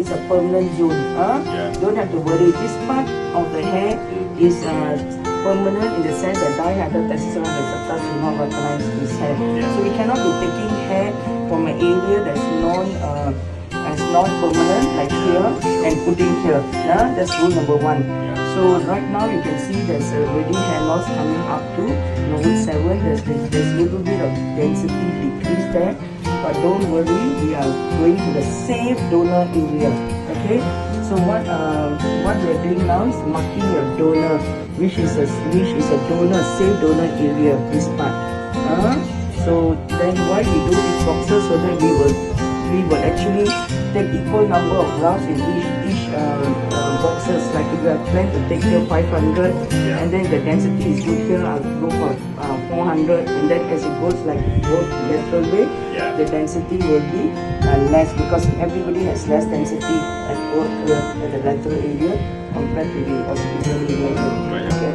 is a permanent zone. Don't have to worry. This part of the hair is permanent in the sense that dihydrotestosterone receptors do not recognize this hair. So we cannot be taking hair from an area that's non-permanent like here and putting here. That's rule number 1. So right now you can see there's already hair loss coming up to node 7. There's a little bit of density decrease there, but don't worry, we are going to the safe donor area. Okay, so what we're doing now is marking your donor, which is a donor, safe donor area, this part. So then why we do these boxes, so that we will actually take equal number of grafts in each boxes. Like if you have planned to take here 500, and then the density is good here, I'll go for 400, and then as it goes like both lateral way, the density will be less, because everybody has less density at both at the lateral area compared to the occipital area. Okay,